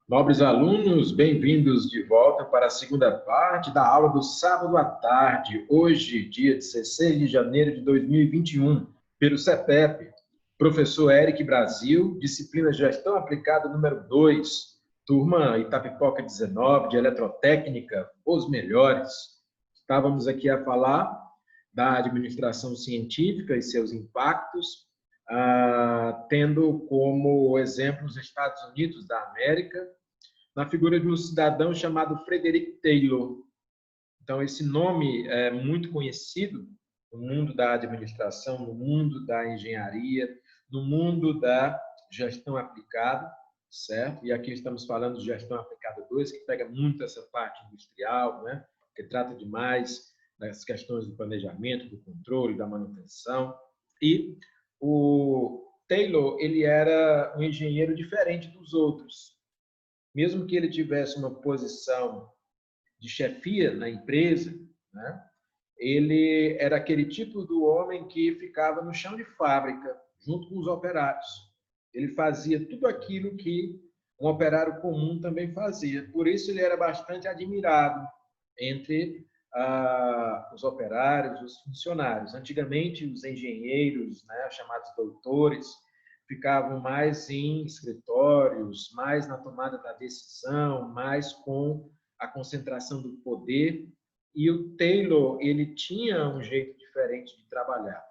Nobres alunos, bem-vindos de volta para a segunda parte da aula do sábado à tarde, hoje, dia 16 de janeiro de 2021, pelo CEPEP. Professor Eric Brasil, disciplina Gestão Aplicada número 2, turma Itapipoca 19, de Eletrotécnica, os melhores. Estávamos aqui a falar da administração científica e seus impactos, tendo como exemplo os Estados Unidos da América, na figura de um cidadão chamado Frederick Taylor. Então, esse nome é muito conhecido no mundo da administração, no mundo da engenharia, no mundo da gestão aplicada, certo? E aqui estamos falando de gestão aplicada 2, que pega muito essa parte industrial, né? Que trata demais das questões do planejamento, do controle, da manutenção. E o Taylor, ele era um engenheiro diferente dos outros. Mesmo que ele tivesse uma posição de chefia na empresa, né, ele era aquele tipo do homem que ficava no chão de fábrica, junto com os operários. Ele fazia tudo aquilo que um operário comum também fazia. Por isso, ele era bastante admirado entre os operários, os funcionários. Antigamente, os engenheiros, né, chamados doutores, ficavam mais em escritórios, mais na tomada da decisão, mais com a concentração do poder. E o Taylor, ele tinha um jeito diferente de trabalhar.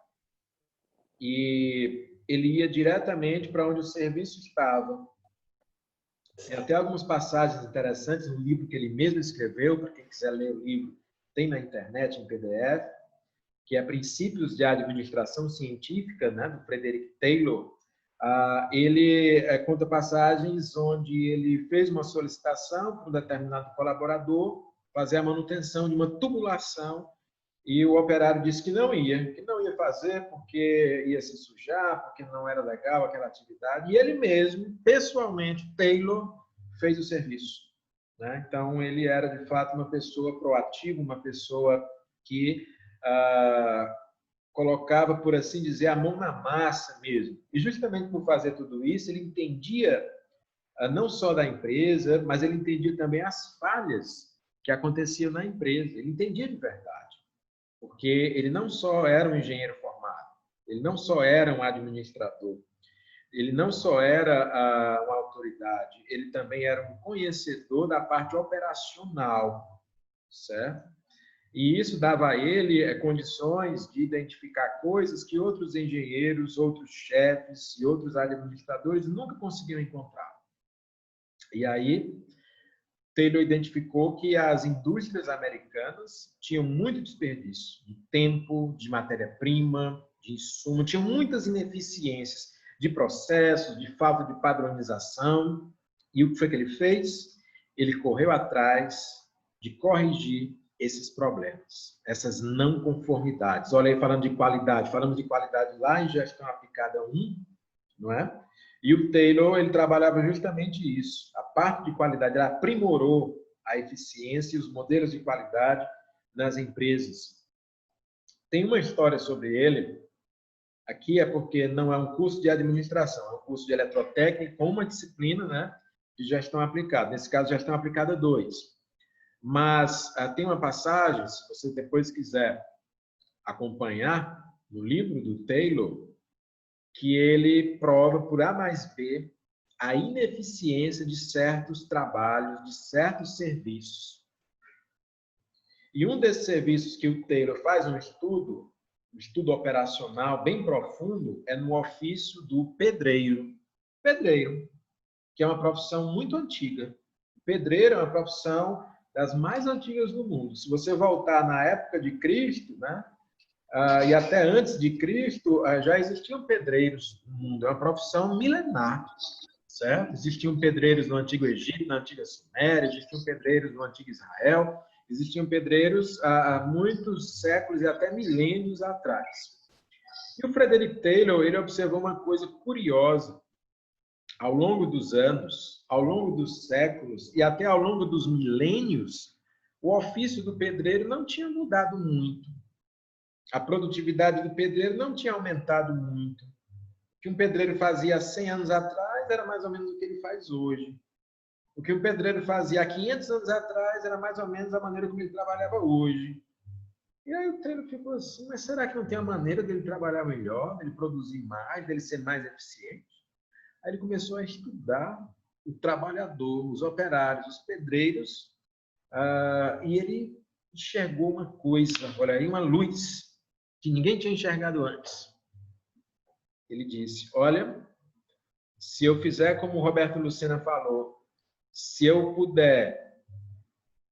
E ele ia diretamente para onde o serviço estava. Tem até algumas passagens interessantes no livro que ele mesmo escreveu, para quem quiser ler o livro, tem na internet, em PDF, que é Princípios de Administração Científica, né, do Frederick Taylor. Ele conta passagens onde ele fez uma solicitação para um determinado colaborador fazer a manutenção de uma tubulação e o operário disse que não ia fazer porque ia se sujar, porque não era legal aquela atividade. E ele mesmo, pessoalmente, Taylor, fez o serviço, né? Então, ele era, de fato, uma pessoa proativa, uma pessoa que colocava, por assim dizer, a mão na massa mesmo. E justamente por fazer tudo isso, ele entendia não só da empresa, mas ele entendia também as falhas que aconteciam na empresa. Ele entendia de verdade, porque ele não só era um engenheiro formado, ele não só era um administrador, ele não só era uma autoridade, ele também era um conhecedor da parte operacional, certo? E isso dava a ele condições de identificar coisas que outros engenheiros, outros chefes e outros administradores nunca conseguiam encontrar. E aí, Taylor identificou que as indústrias americanas tinham muito desperdício de tempo, de matéria-prima, de insumo, tinham muitas ineficiências de processos, de falta de padronização. E o que foi que ele fez? Ele correu atrás de corrigir esses problemas, essas não conformidades. Olha aí, falando de qualidade, falamos de qualidade lá em Gestão Aplicada 1, não é? E o Taylor, ele trabalhava justamente isso. A parte de qualidade, ele aprimorou a eficiência e os modelos de qualidade nas empresas. Tem uma história sobre ele, aqui é porque não é um curso de administração, é um curso de eletrotécnica com uma disciplina, né, de gestão aplicada. Nesse caso, gestão aplicada 2. Mas tem uma passagem, se você depois quiser acompanhar, no livro do Taylor, que ele prova por A mais B a ineficiência de certos trabalhos, de certos serviços. E um desses serviços que o Taylor faz um estudo operacional bem profundo, é no ofício do pedreiro. Pedreiro, que é uma profissão muito antiga. Pedreiro é uma profissão das mais antigas do mundo. Se você voltar na época de Cristo, né, e até antes de Cristo, já existiam pedreiros no mundo. É uma profissão milenar, certo? Existiam pedreiros no Antigo Egito, na Antiga Suméria, existiam pedreiros no Antigo Israel, existiam pedreiros há muitos séculos e até milênios atrás. E o Frederick Taylor, ele observou uma coisa curiosa. Ao longo dos anos, ao longo dos séculos e até ao longo dos milênios, o ofício do pedreiro não tinha mudado muito. A produtividade do pedreiro não tinha aumentado muito. O que um pedreiro fazia há 100 anos atrás era mais ou menos o que ele faz hoje. O que o pedreiro fazia há 500 anos atrás era mais ou menos a maneira como ele trabalhava hoje. E aí o Taylor ficou assim, mas será que não tem uma maneira dele trabalhar melhor, dele produzir mais, dele ser mais eficiente? Aí ele começou a estudar o trabalhador, os operários, os pedreiros, e ele enxergou uma coisa, olha aí, uma luz que ninguém tinha enxergado antes. Ele disse, olha, se eu fizer como o Roberto Lucena falou, se eu puder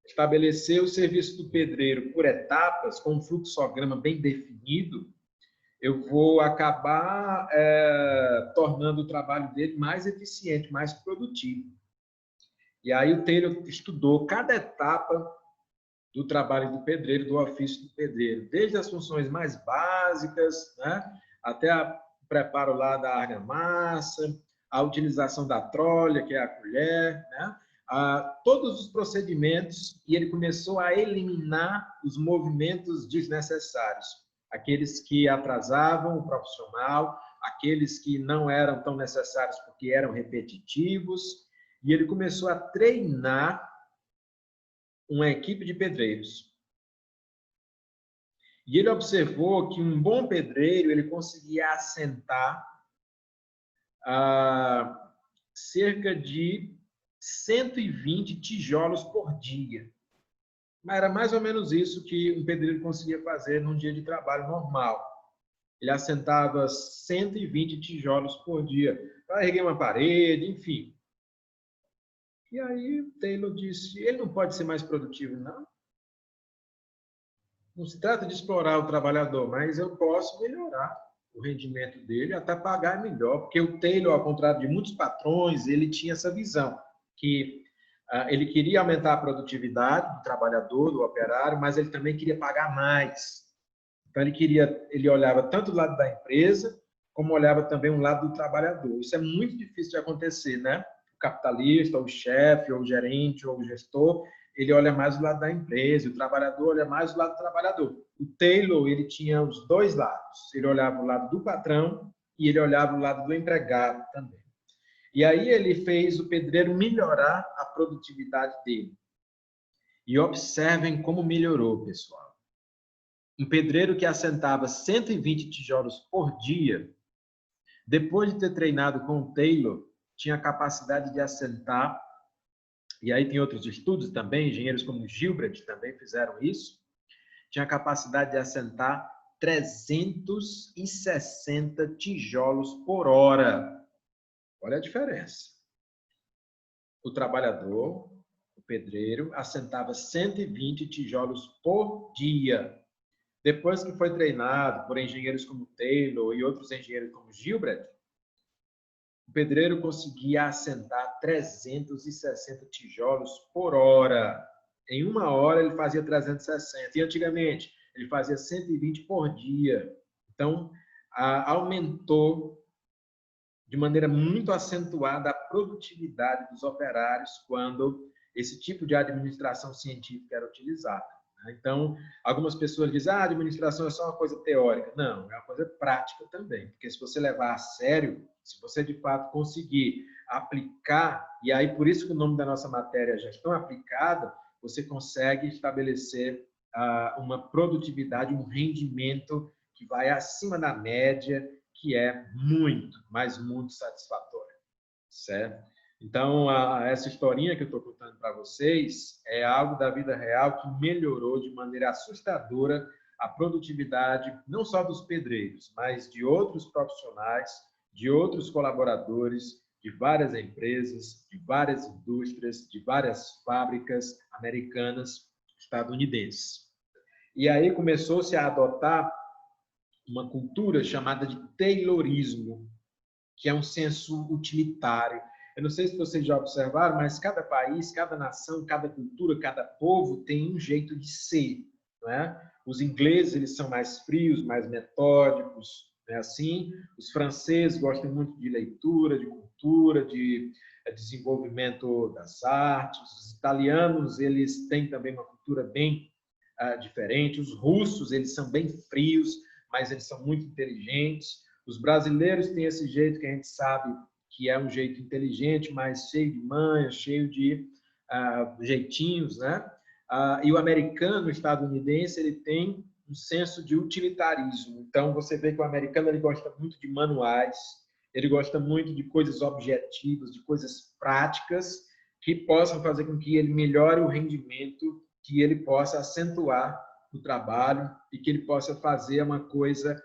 estabelecer o serviço do pedreiro por etapas, com um fluxograma bem definido, eu vou acabar tornando o trabalho dele mais eficiente, mais produtivo. E aí o Taylor estudou cada etapa do trabalho do pedreiro, do ofício do pedreiro, desde as funções mais básicas, né, até o preparo lá da argamassa, a utilização da trolha, que é a colher, né, todos os procedimentos, e ele começou a eliminar os movimentos desnecessários, aqueles que atrasavam o profissional, aqueles que não eram tão necessários porque eram repetitivos, e ele começou a treinar uma equipe de pedreiros. E ele observou que um bom pedreiro ele conseguia assentar cerca de 120 tijolos por dia. Mas era mais ou menos isso que um pedreiro conseguia fazer num dia de trabalho normal. Ele assentava 120 tijolos por dia para erguer uma parede, enfim. E aí Taylor disse, ele não pode ser mais produtivo, não? Não se trata de explorar o trabalhador, mas eu posso melhorar o rendimento dele, até pagar melhor, porque o Taylor, ao contrário de muitos patrões, ele tinha essa visão, que ele queria aumentar a produtividade do trabalhador, do operário, mas ele também queria pagar mais. Então, ele olhava tanto o lado da empresa, como olhava também o lado do trabalhador. Isso é muito difícil de acontecer, né? O capitalista, ou o chefe, ou o gerente, ou o gestor, ele olha mais o lado da empresa, o trabalhador olha mais o lado do trabalhador. O Taylor, ele tinha os dois lados. Ele olhava o lado do patrão e ele olhava o lado do empregado também. E aí ele fez o pedreiro melhorar a produtividade dele. E observem como melhorou, pessoal. Um pedreiro que assentava 120 tijolos por dia, depois de ter treinado com o Taylor, tinha a capacidade de assentar, e aí tem outros estudos também, engenheiros como Gilbert também fizeram isso, tinha a capacidade de assentar 360 tijolos por hora. Olha a diferença. O trabalhador, o pedreiro, assentava 120 tijolos por dia. Depois que foi treinado por engenheiros como Taylor e outros engenheiros como Gilbert, o pedreiro conseguia assentar 360 tijolos por hora. Em uma hora ele fazia 360. E antigamente ele fazia 120 por dia. Então, aumentou de maneira muito acentuada a produtividade dos operários quando esse tipo de administração científica era utilizada. Então, algumas pessoas dizem que a administração é só uma coisa teórica. Não, é uma coisa prática também. Porque se você levar a sério, se você de fato conseguir aplicar, e aí por isso que o nome da nossa matéria é Gestão Aplicada, você consegue estabelecer uma produtividade, um rendimento que vai acima da média, que é muito, mas muito satisfatório, certo? Então, essa historinha que eu estou contando para vocês é algo da vida real que melhorou de maneira assustadora a produtividade, não só dos pedreiros, mas de outros profissionais, de outros colaboradores, de várias empresas, de várias indústrias, de várias fábricas americanas, estadunidenses. E aí começou-se a adotar uma cultura chamada de Taylorismo, que é um senso utilitário. Eu não sei se vocês já observaram, mas cada país, cada nação, cada cultura, cada povo tem um jeito de ser, não é? Os ingleses, eles são mais frios, mais metódicos, né? Assim. Os franceses gostam muito de leitura, de cultura, de desenvolvimento das artes. Os italianos, eles têm também uma cultura bem diferente. Os russos, eles são bem frios, mas eles são muito inteligentes. Os brasileiros têm esse jeito que a gente sabe que é um jeito inteligente, mas cheio de manha, cheio de jeitinhos, né? E o americano, o estadunidense, ele tem um senso de utilitarismo. Então, você vê que o americano ele gosta muito de manuais, ele gosta muito de coisas objetivas, de coisas práticas, que possam fazer com que ele melhore o rendimento, que ele possa acentuar o trabalho e que ele possa fazer uma coisa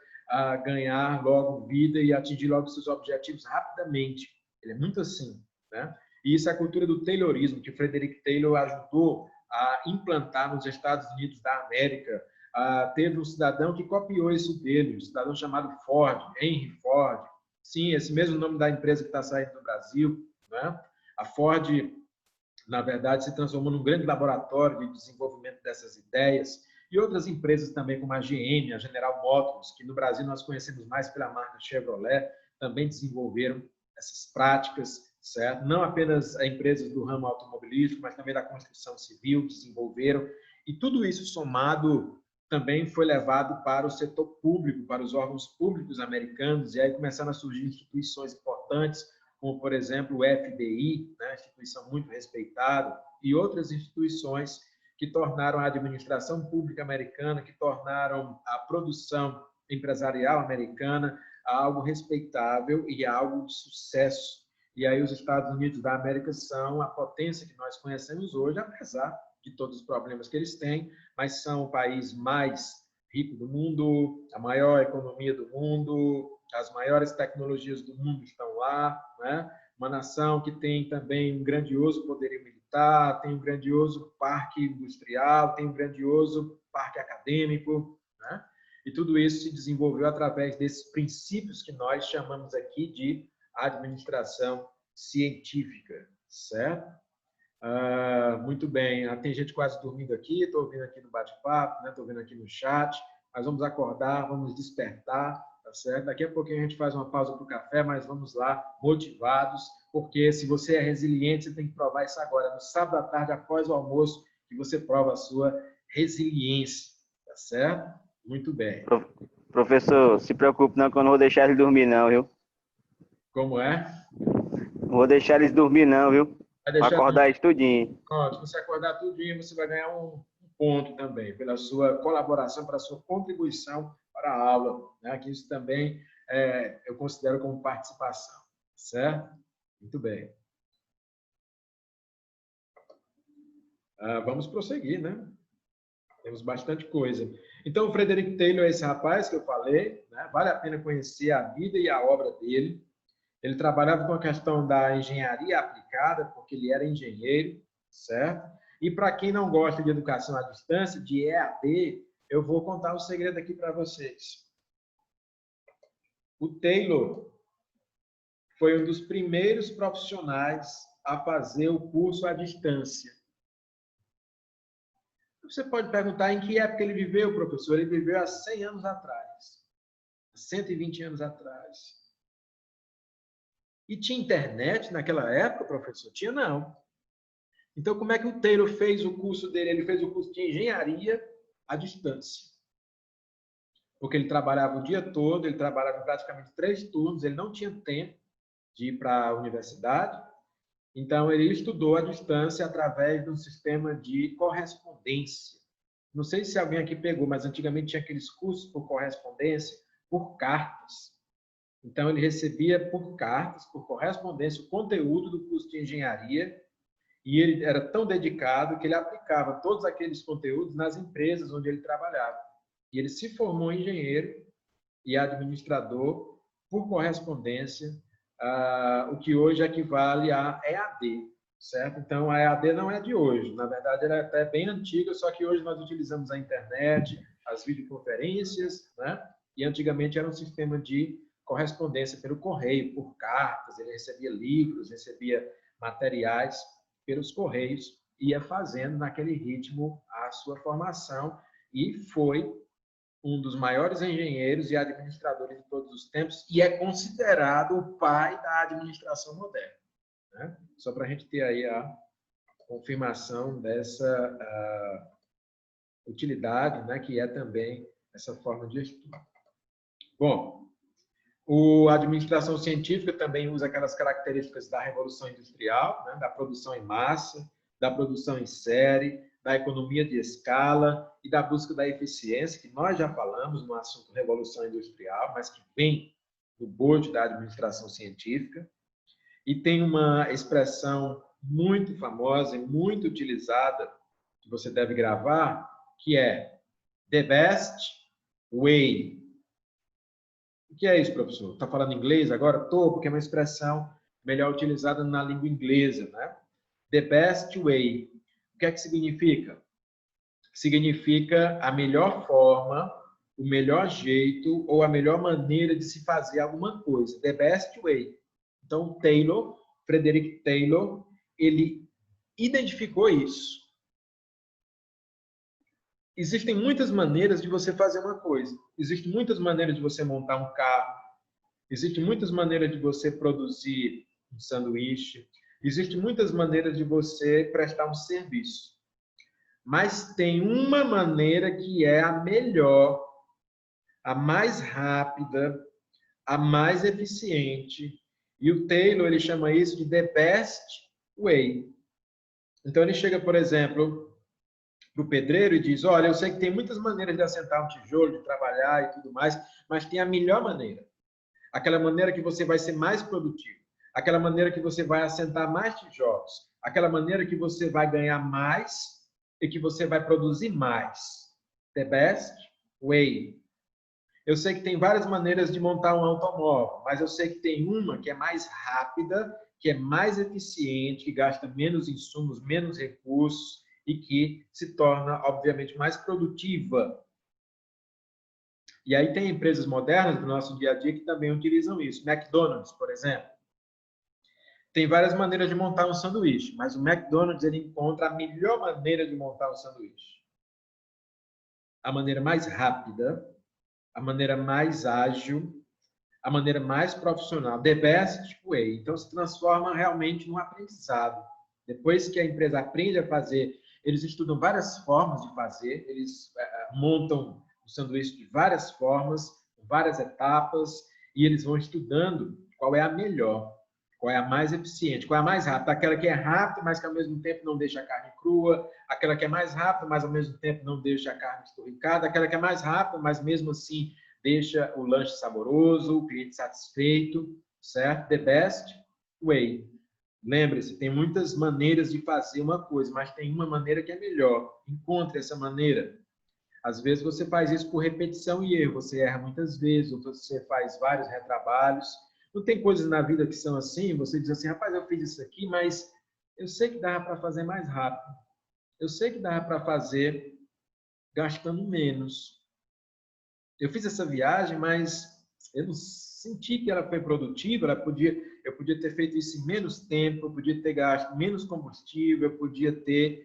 ganhar logo vida e atingir logo seus objetivos rapidamente. Ele é muito assim, né? E isso é a cultura do Taylorismo, que Frederick Taylor ajudou a implantar nos Estados Unidos da América. Teve um cidadão que copiou isso dele, um cidadão chamado Ford, Henry Ford. Sim, esse mesmo nome da empresa que está saindo do Brasil, né? A Ford, na verdade, se transformou num grande laboratório de desenvolvimento dessas ideias, e outras empresas também, como a GM, a General Motors, que no Brasil nós conhecemos mais pela marca Chevrolet, também desenvolveram essas práticas, certo? Não apenas empresas do ramo automobilístico, mas também da construção civil desenvolveram, e tudo isso somado também foi levado para o setor público, para os órgãos públicos americanos, e aí começaram a surgir instituições importantes, como, por exemplo, o FBI, né, instituição muito respeitada, e outras instituições que tornaram a administração pública americana, que tornaram a produção empresarial americana algo respeitável e algo de sucesso. E aí os Estados Unidos da América são a potência que nós conhecemos hoje, apesar de todos os problemas que eles têm, mas são o país mais rico do mundo, a maior economia do mundo, as maiores tecnologias do mundo estão lá, né? Uma nação que tem também um grandioso poderio militar, tem um grandioso parque industrial, tem um grandioso parque acadêmico, né? E tudo isso se desenvolveu através desses princípios que nós chamamos aqui de administração científica, certo? Muito bem, tem gente quase dormindo aqui, estou ouvindo aqui no bate-papo, estou vendo aqui no chat, mas vamos acordar, vamos despertar, tá certo? Daqui a pouquinho a gente faz uma pausa para o café, mas vamos lá, motivados, porque se você é resiliente, você tem que provar isso agora, no sábado à tarde, após o almoço, que você prova a sua resiliência, tá certo? Muito bem. Professor, se preocupe não que eu não vou deixar eles dormir não, viu? Como é? Não vou deixar eles dormir não, viu? Vou acordar eles tudinho. Pronto, se você acordar tudinho, você vai ganhar um ponto também, pela sua colaboração, pela sua contribuição para a aula, né? Que isso também eu considero como participação, certo? Muito bem. Vamos prosseguir, né? Temos bastante coisa. Então, o Frederick Taylor é esse rapaz que eu falei, né? Vale a pena conhecer a vida e a obra dele. Ele trabalhava com a questão da engenharia aplicada, porque ele era engenheiro, certo? E para quem não gosta de educação à distância, de EAD, eu vou contar um segredo aqui para vocês. O Taylor foi um dos primeiros profissionais a fazer o curso à distância. Você pode perguntar em que época ele viveu, professor? Ele viveu há 100 anos atrás, 120 anos atrás. E tinha internet naquela época, professor? Tinha não. Então, como é que o Taylor fez o curso dele? Ele fez o curso de engenharia à distância. Porque ele trabalhava o dia todo, ele trabalhava praticamente 3 turnos, ele não tinha tempo de ir para a universidade. Então, ele estudou à distância através de um sistema de correspondência. Não sei se alguém aqui pegou, mas antigamente tinha aqueles cursos por correspondência, por cartas. Então, ele recebia por cartas, por correspondência, o conteúdo do curso de engenharia, e ele era tão dedicado que ele aplicava todos aqueles conteúdos nas empresas onde ele trabalhava. E ele se formou engenheiro e administrador por correspondência, o que hoje equivale a EAD, certo? Então, a EAD não é de hoje. Na verdade, ela é até bem antiga, só que hoje nós utilizamos a internet, as videoconferências, né? E antigamente era um sistema de correspondência pelo correio, por cartas, ele recebia livros, recebia materiais pelos correios, ia fazendo naquele ritmo a sua formação e foi um dos maiores engenheiros e administradores de todos os tempos e é considerado o pai da administração moderna, né? Só para a gente ter aí a confirmação dessa utilidade, né, que é também essa forma de estudo. Bom, A administração científica também usa aquelas características da revolução industrial, né? Da produção em massa, da produção em série, da economia de escala e da busca da eficiência, que nós já falamos no assunto revolução industrial, mas que vem do bojo da administração científica. E tem uma expressão muito famosa e muito utilizada, que você deve gravar, que é the best way. O que é isso, professor? Está falando inglês agora? Estou, porque é uma expressão melhor utilizada na língua inglesa, né? The best way. O que é que significa? Significa a melhor forma, o melhor jeito ou a melhor maneira de se fazer alguma coisa. The best way. Então, Frederick Taylor, ele identificou isso. Existem muitas maneiras de você fazer uma coisa. Existem muitas maneiras de você montar um carro. Existem muitas maneiras de você produzir um sanduíche. Existem muitas maneiras de você prestar um serviço. Mas tem uma maneira que é a melhor, a mais rápida, a mais eficiente. E o Taylor, ele chama isso de the best way. Então, ele chega, por exemplo, para o pedreiro e diz, olha, eu sei que tem muitas maneiras de assentar um tijolo, de trabalhar e tudo mais, mas tem a melhor maneira. Aquela maneira que você vai ser mais produtivo. Aquela maneira que você vai assentar mais tijolos. Aquela maneira que você vai ganhar mais e que você vai produzir mais. The best way. Eu sei que tem várias maneiras de montar um automóvel, mas eu sei que tem uma que é mais rápida, que é mais eficiente, que gasta menos insumos, menos recursos e que se torna, obviamente, mais produtiva. E aí tem empresas modernas do nosso dia a dia que também utilizam isso. McDonald's, por exemplo. Tem várias maneiras de montar um sanduíche, mas o McDonald's ele encontra a melhor maneira de montar um sanduíche. A maneira mais rápida, a maneira mais ágil, a maneira mais profissional. The best way. Então, se transforma realmente num aprendizado. Depois que a empresa aprende a fazer, eles estudam várias formas de fazer, eles montam o sanduíche de várias formas, várias etapas, e eles vão estudando qual é a melhor, qual é a mais eficiente, qual é a mais rápida. Aquela que é rápida, mas que ao mesmo tempo não deixa a carne crua, aquela que é mais rápida, mas ao mesmo tempo não deixa a carne esturricada, aquela que é mais rápida, mas mesmo assim deixa o lanche saboroso, o cliente satisfeito, certo? The best way. Lembre-se, tem muitas maneiras de fazer uma coisa, mas tem uma maneira que é melhor. Encontre essa maneira. Às vezes você faz isso por repetição e erro. Você erra muitas vezes, ou você faz vários retrabalhos. Não tem coisas na vida que são assim, você diz assim, rapaz, eu fiz isso aqui, mas eu sei que dava para fazer mais rápido. Eu sei que dava para fazer gastando menos. Eu fiz essa viagem, mas eu não senti que ela foi produtiva, eu podia ter feito isso em menos tempo, eu podia ter gasto menos combustível, eu podia ter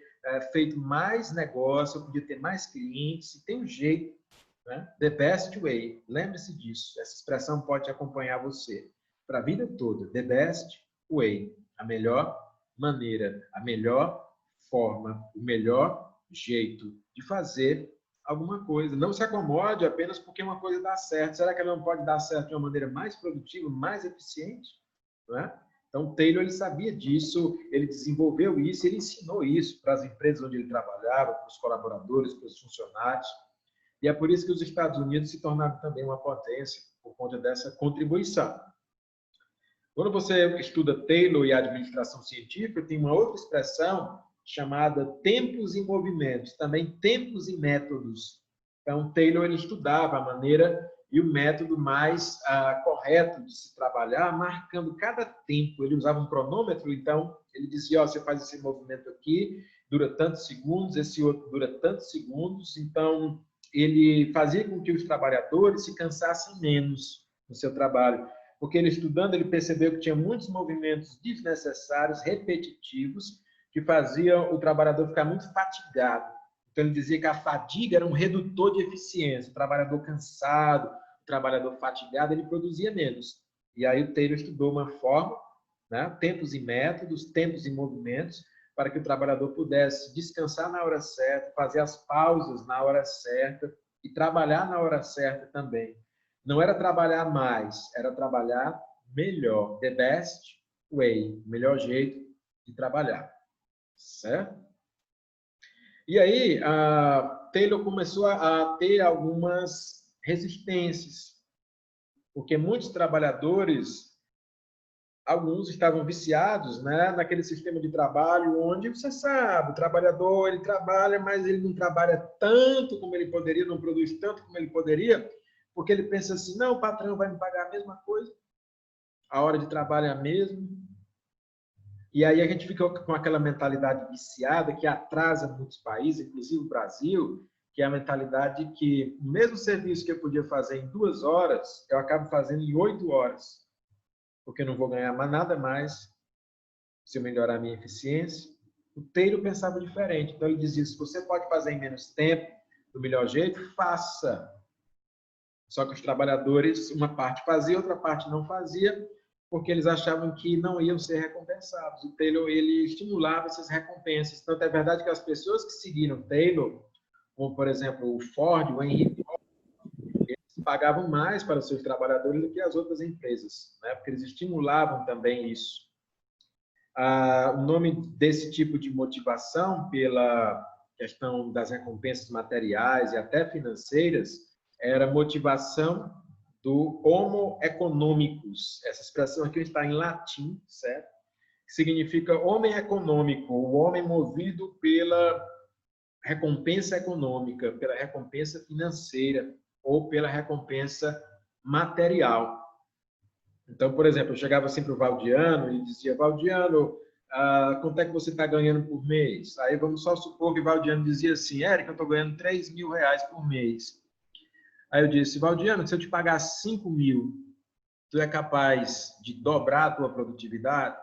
feito mais negócio, eu podia ter mais clientes, e tem um jeito, né? The best way. Lembre-se disso, essa expressão pode acompanhar você para a vida toda. The best way. A melhor maneira, a melhor forma, o melhor jeito de fazer alguma coisa. Não se acomode apenas porque uma coisa dá certo. Será que ela não pode dar certo de uma maneira mais produtiva, mais eficiente? Não é? Então, Taylor ele sabia disso, ele desenvolveu isso, ele ensinou isso para as empresas onde ele trabalhava, para os colaboradores, para os funcionários. E é por isso que os Estados Unidos se tornaram também uma potência, por conta dessa contribuição. Quando você estuda Taylor e a administração científica, tem uma outra expressão chamada tempos e movimentos, também tempos e métodos. Então, Taylor ele estudava a maneira e o método mais correto de se trabalhar, marcando cada tempo. Ele usava um cronômetro, então ele dizia, você faz esse movimento aqui, dura tantos segundos, esse outro dura tantos segundos. Então, ele fazia com que os trabalhadores se cansassem menos no seu trabalho. Porque ele estudando, ele percebeu que tinha muitos movimentos desnecessários, repetitivos, que faziam o trabalhador ficar muito fatigado. Então, ele dizia que a fadiga era um redutor de eficiência. O trabalhador cansado, o trabalhador fatigado, ele produzia menos. E aí o Taylor estudou uma forma, né, tempos e métodos, tempos e movimentos, para que o trabalhador pudesse descansar na hora certa, fazer as pausas na hora certa e trabalhar na hora certa também. Não era trabalhar mais, era trabalhar melhor. The best way, o melhor jeito de trabalhar. Certo? E aí, Taylor começou a ter algumas resistências, porque muitos trabalhadores, alguns estavam viciados, né, naquele sistema de trabalho onde, você sabe, o trabalhador, ele trabalha, mas ele não trabalha tanto como ele poderia, não produz tanto como ele poderia, porque ele pensa assim, não, o patrão vai me pagar a mesma coisa, a hora de trabalho é a mesma. E aí a gente fica com aquela mentalidade viciada que atrasa muitos países, inclusive o Brasil, que é a mentalidade que o mesmo serviço que eu podia fazer em 2 horas, eu acabo fazendo em 8 horas, porque eu não vou ganhar nada mais se eu melhorar a minha eficiência. O Taylor pensava diferente, então ele dizia, se você pode fazer em menos tempo, do melhor jeito, faça. Só que os trabalhadores, uma parte fazia, outra parte não fazia, porque eles achavam que não iam ser recompensados. O Taylor, ele estimulava essas recompensas. Tanto é verdade que as pessoas que seguiram Taylor, como, por exemplo, o Ford, o Henry Ford, eles pagavam mais para os seus trabalhadores do que as outras empresas, né? Porque eles estimulavam também isso. O nome desse tipo de motivação, pela questão das recompensas materiais e até financeiras, era motivação do homo economicus. Essa expressão aqui está em latim, certo? Significa homem econômico, o homem movido pela recompensa econômica, pela recompensa financeira ou pela recompensa material. Então, por exemplo, eu chegava sempre o Valdiano e dizia, Valdiano, quanto é que você está ganhando por mês? Aí vamos só supor que o Valdiano dizia assim, Érica, eu estou ganhando R$3.000 por mês. Aí eu disse, Valdiano, se eu te pagar 5.000, tu é capaz de dobrar a tua produtividade?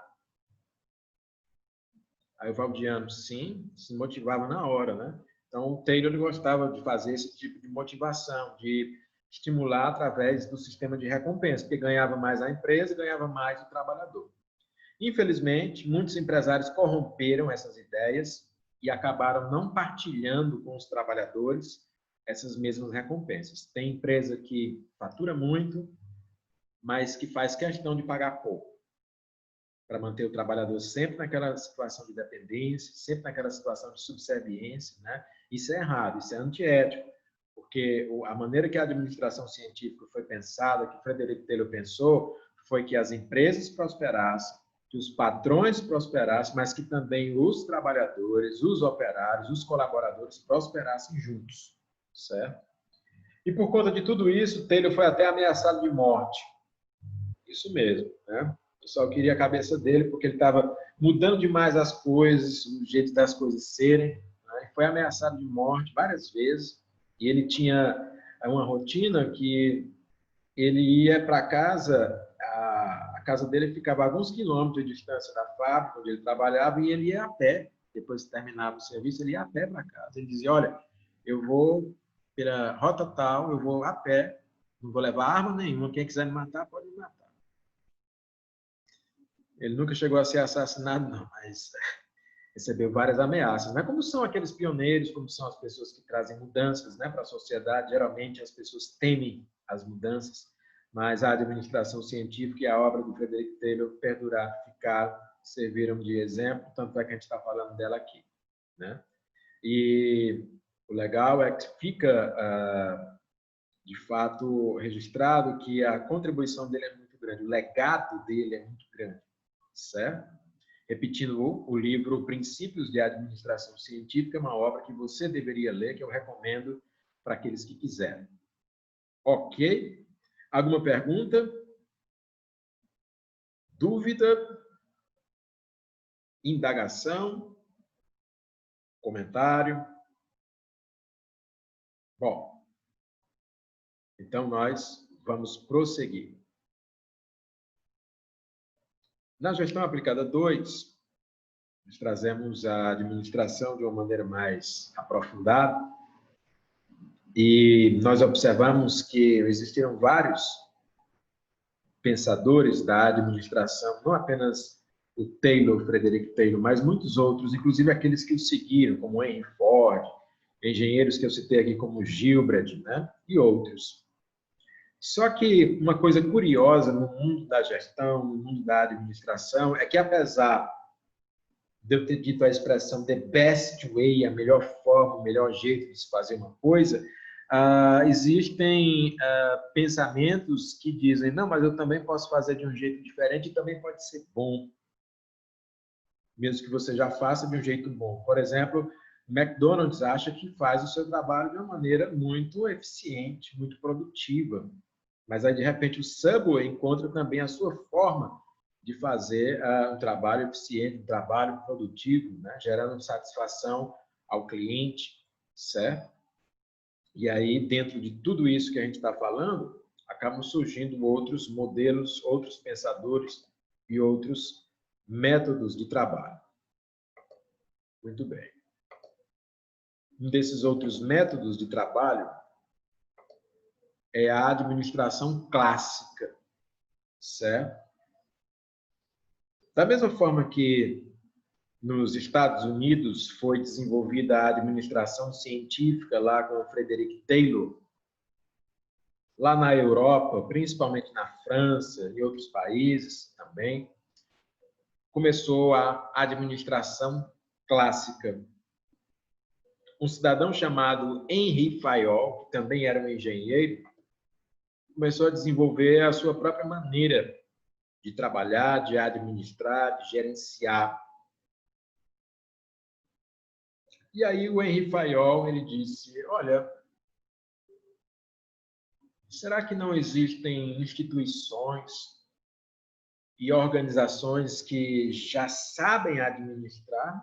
Aí o Valdiano, sim, se motivava na hora, né? Então, o Taylor gostava de fazer esse tipo de motivação, de estimular através do sistema de recompensa, porque ganhava mais a empresa, ganhava mais o trabalhador. Infelizmente, muitos empresários corromperam essas ideias e acabaram não partilhando com os trabalhadores essas mesmas recompensas. Tem empresa que fatura muito, mas que faz questão de pagar pouco, para manter o trabalhador sempre naquela situação de dependência, sempre naquela situação de subserviência, né? Isso é errado, isso é antiético, porque a maneira que a administração científica foi pensada, que Frederick Taylor pensou, foi que as empresas prosperassem, que os patrões prosperassem, mas que também os trabalhadores, os operários, os colaboradores prosperassem juntos, certo? E por conta de tudo isso, Taylor foi até ameaçado de morte. Isso mesmo, né? O pessoal queria a cabeça dele porque ele estava mudando demais as coisas, o jeito das coisas serem, né? Foi ameaçado de morte várias vezes e ele tinha uma rotina que ele ia para casa, a casa dele ficava a alguns quilômetros de distância da fábrica onde ele trabalhava e ele ia a pé. Depois que terminava o serviço, ele ia a pé para casa. Ele dizia, olha, eu vou pela rota tal, eu vou a pé, não vou levar arma nenhuma, quem quiser me matar, pode me matar. Ele nunca chegou a ser assassinado, não, mas recebeu várias ameaças, né? Como são aqueles pioneiros, como são as pessoas que trazem mudanças, né, para a sociedade. Geralmente as pessoas temem as mudanças, mas a administração científica e a obra do Frederick Taylor perduraram, ficaram, serviram de exemplo, tanto é que a gente está falando dela aqui, né? E o legal é que fica, de fato, registrado que a contribuição dele é muito grande, o legado dele é muito grande, certo? Repetindo, o livro Princípios de Administração Científica é uma obra que você deveria ler, que eu recomendo para aqueles que quiserem. Ok? Alguma pergunta? Dúvida? Indagação? Comentário? Bom, então nós vamos prosseguir. Na gestão aplicada 2, nós trazemos a administração de uma maneira mais aprofundada e nós observamos que existiram vários pensadores da administração, não apenas o Taylor, Frederick Taylor, mas muitos outros, inclusive aqueles que o seguiram, como Henry Ford, engenheiros que eu citei aqui como Gilbert, né? E outros. Só que uma coisa curiosa no mundo da gestão, no mundo da administração, é que apesar de eu ter dito a expressão the best way, a melhor forma, o melhor jeito de se fazer uma coisa, existem pensamentos que dizem, não, mas eu também posso fazer de um jeito diferente e também pode ser bom, mesmo que você já faça de um jeito bom. Por exemplo, o McDonald's acha que faz o seu trabalho de uma maneira muito eficiente, muito produtiva, mas aí, de repente, o Subway encontra também a sua forma de fazer um trabalho eficiente, um trabalho produtivo, né? Gerando satisfação ao cliente, certo? E aí, dentro de tudo isso que a gente está falando, acabam surgindo outros modelos, outros pensadores e outros métodos de trabalho. Muito bem. Um desses outros métodos de trabalho é a administração clássica, certo? Da mesma forma que nos Estados Unidos foi desenvolvida a administração científica lá com o Frederick Taylor, lá na Europa, principalmente na França e outros países também, começou a administração clássica. Um cidadão chamado Henri Fayol, que também era um engenheiro, começou a desenvolver a sua própria maneira de trabalhar, de administrar, de gerenciar. E aí o Henri Fayol, ele disse, olha, será que não existem instituições e organizações que já sabem administrar,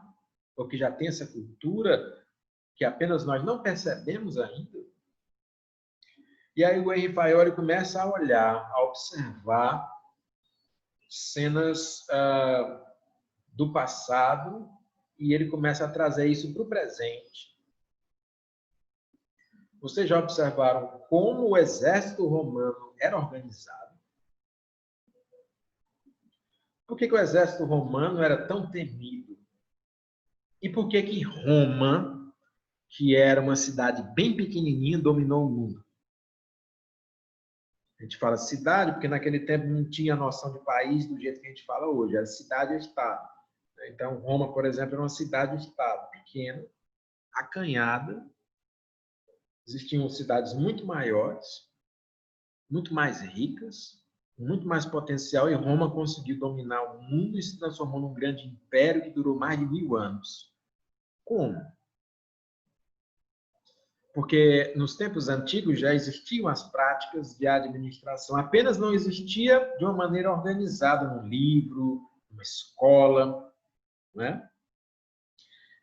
ou que já têm essa cultura, que apenas nós não percebemos ainda? E aí o Henri Fayol começa a olhar, a observar cenas do passado e ele começa a trazer isso para o presente. Vocês já observaram como o exército romano era organizado? Por que o exército romano era tão temido? E por que Roma, que era uma cidade bem pequenininha, dominou o mundo? A gente fala cidade porque naquele tempo não tinha noção de país do jeito que a gente fala hoje, era cidade e estado. Então, Roma, por exemplo, era uma cidade-estado pequena, acanhada. Existiam cidades muito maiores, muito mais ricas, muito mais potencial, e Roma conseguiu dominar o mundo e se transformou num grande império que durou mais de 1000 anos. Como? Porque nos tempos antigos já existiam as práticas de administração, apenas não existia de uma maneira organizada, num livro, numa escola, né?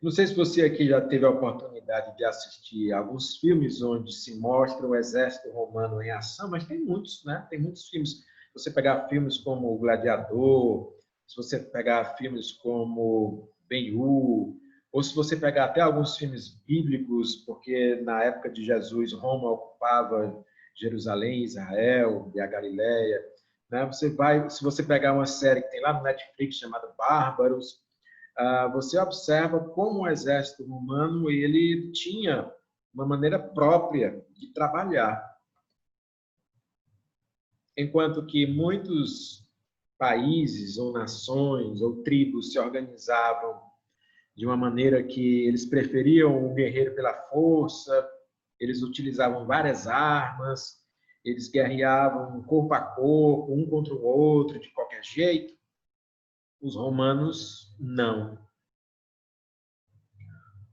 Não sei se você aqui já teve a oportunidade de assistir alguns filmes onde se mostra o exército romano em ação, mas tem muitos, né? Tem muitos filmes. Se você pegar filmes como O Gladiador, se você pegar filmes como Ben-Hur, ou se você pegar até alguns filmes bíblicos, porque na época de Jesus, Roma ocupava Jerusalém, Israel e a Galileia, né? Se você pegar uma série que tem lá no Netflix chamada Bárbaros, você observa como o exército romano ele tinha uma maneira própria de trabalhar. Enquanto que muitos países ou nações ou tribos se organizavam de uma maneira que eles preferiam o guerreiro pela força, eles utilizavam várias armas, eles guerreavam corpo a corpo, um contra o outro, de qualquer jeito. Os romanos, não.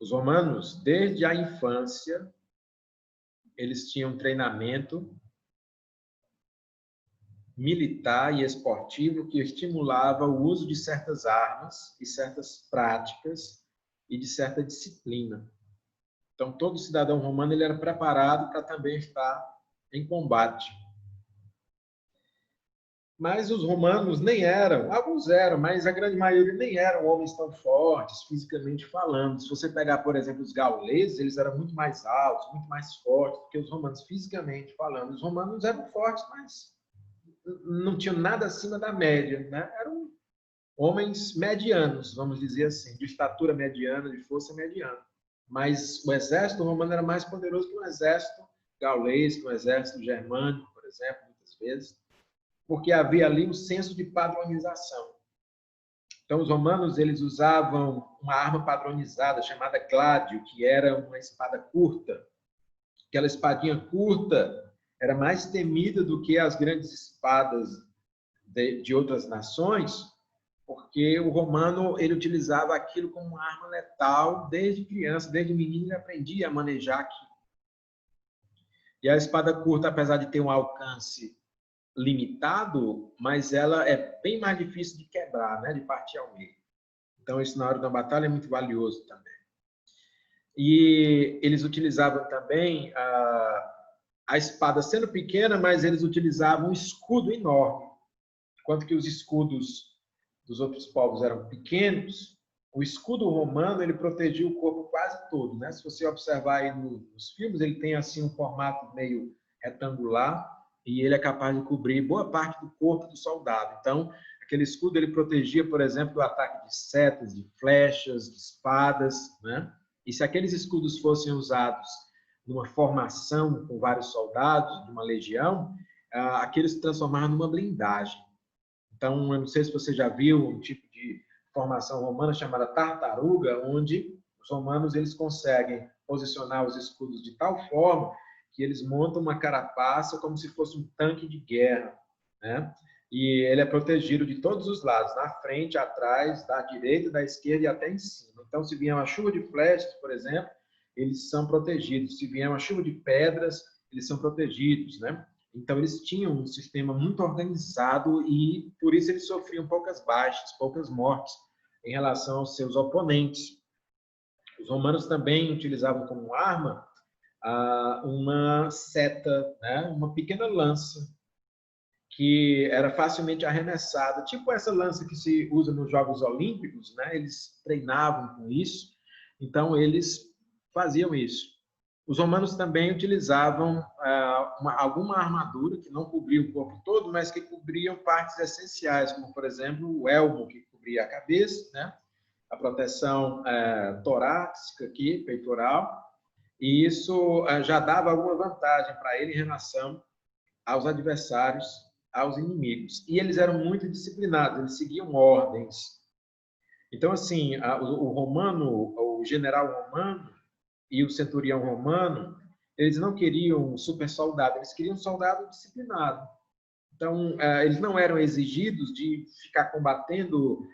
Os romanos, desde a infância, eles tinham treinamento militar e esportivo que estimulava o uso de certas armas e certas práticas e de certa disciplina. Então, todo cidadão romano ele era preparado para também estar em combate. Mas os romanos nem eram, alguns eram, mas a grande maioria nem eram homens tão fortes, fisicamente falando. Se você pegar, por exemplo, os gauleses, eles eram muito mais altos, muito mais fortes do que os romanos, fisicamente falando. Os romanos eram fortes, mas não tinham nada acima da média, né? Eram homens medianos, vamos dizer assim, de estatura mediana, de força mediana. Mas o exército romano era mais poderoso que o exército gaulês, que o exército germânico, por exemplo. exemplo, muitas vezes, porque havia ali um senso de padronização. Então, os romanos eles usavam uma arma padronizada chamada gládio, que era uma espada curta. Aquela espadinha curta era mais temida do que as grandes espadas de outras nações, porque o romano ele utilizava aquilo como uma arma letal desde criança, desde menino ele aprendia a manejar aquilo. E a espada curta, apesar de ter um alcance limitado, mas ela é bem mais difícil de quebrar, né? De partir ao meio. Então, isso na hora da batalha é muito valioso também. E eles utilizavam também a espada sendo pequena, mas eles utilizavam um escudo enorme. Enquanto que os escudos dos outros povos eram pequenos, o escudo romano ele protegia o corpo quase todo, né? Se você observar aí nos filmes, ele tem assim um formato meio retangular e ele é capaz de cobrir boa parte do corpo do soldado. Então, aquele escudo ele protegia, por exemplo, do ataque de setas, de flechas, de espadas, né? E se aqueles escudos fossem usados numa formação com vários soldados de uma legião, aqueles se transformavam numa blindagem. Então, eu não sei se você já viu um tipo de formação romana chamada tartaruga, onde os romanos eles conseguem posicionar os escudos de tal forma que eles montam uma carapaça como se fosse um tanque de guerra, né? E ele é protegido de todos os lados, na frente, atrás, da direita, da esquerda e até em cima. Então, se vier uma chuva de flechas, por exemplo, eles são protegidos. Se vier uma chuva de pedras, eles são protegidos, né? Então, eles tinham um sistema muito organizado e, por isso, eles sofriam poucas baixas, poucas mortes em relação aos seus oponentes. Os romanos também utilizavam como arma uma seta, né? Uma pequena lança, que era facilmente arremessada, tipo essa lança que se usa nos Jogos Olímpicos, né? Eles treinavam com isso, então eles faziam isso. Os romanos também utilizavam alguma armadura que não cobria o corpo todo, mas que cobriam partes essenciais, como, por exemplo, o elmo, que cobria a cabeça, né? A proteção torácica aqui, peitoral, e isso já dava alguma vantagem para ele em relação aos adversários, aos inimigos. E eles eram muito disciplinados, eles seguiam ordens. Então, assim, o romano, o general romano e o centurião romano, eles não queriam um super soldado, eles queriam um soldado disciplinado. Então, eles não eram exigidos de ficar combatendo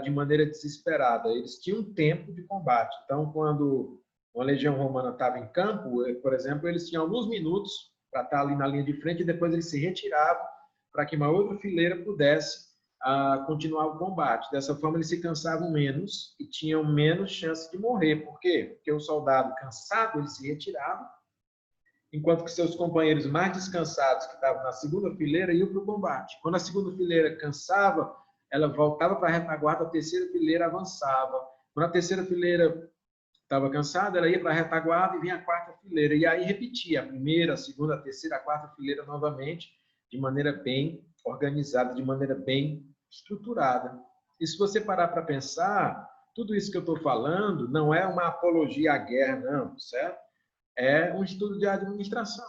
de maneira desesperada. Eles tinham um tempo de combate. Então, quando uma legião romana estava em campo, por exemplo, eles tinham alguns minutos para estar ali na linha de frente e depois eles se retiravam para que uma outra fileira pudesse continuar o combate. Dessa forma, eles se cansavam menos e tinham menos chance de morrer. Por quê? Porque o soldado cansado, ele se retirava, enquanto que seus companheiros mais descansados, que estavam na segunda fileira, iam para o combate. Quando a segunda fileira cansava, ela voltava para a retaguarda, a terceira fileira avançava. Quando a terceira fileira estava cansada, ela ia para a retaguarda e vinha a quarta fileira. E aí repetia a primeira, a segunda, a terceira, a quarta fileira novamente, de maneira bem organizada, de maneira bem estruturada. E se você parar para pensar, tudo isso que eu estou falando não é uma apologia à guerra, não, certo? É um estudo de administração.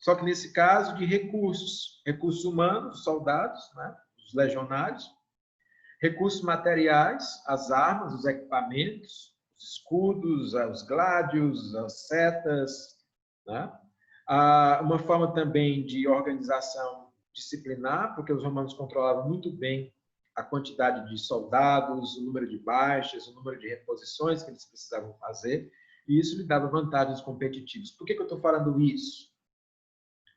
Só que nesse caso de recursos humanos, soldados, né, os legionários, recursos materiais, as armas, os equipamentos, os escudos, os gládios, as setas, né? Uma forma também de organização disciplinar, porque os romanos controlavam muito bem a quantidade de soldados, o número de baixas, o número de reposições que eles precisavam fazer, e isso lhe dava vantagens competitivas. Por que eu estou falando isso?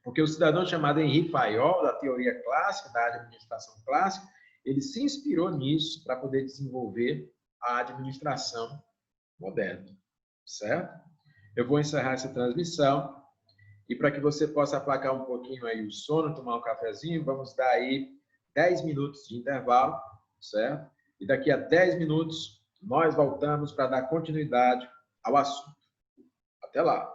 Porque o cidadão chamado Henri Fayol, da teoria clássica, da administração clássica, ele se inspirou nisso para poder desenvolver a administração moderna, certo? Eu vou encerrar essa transmissão e para que você possa aplacar um pouquinho aí o sono, tomar um cafezinho, vamos dar aí 10 minutos de intervalo, certo? E daqui a 10 minutos nós voltamos para dar continuidade ao assunto. Até lá!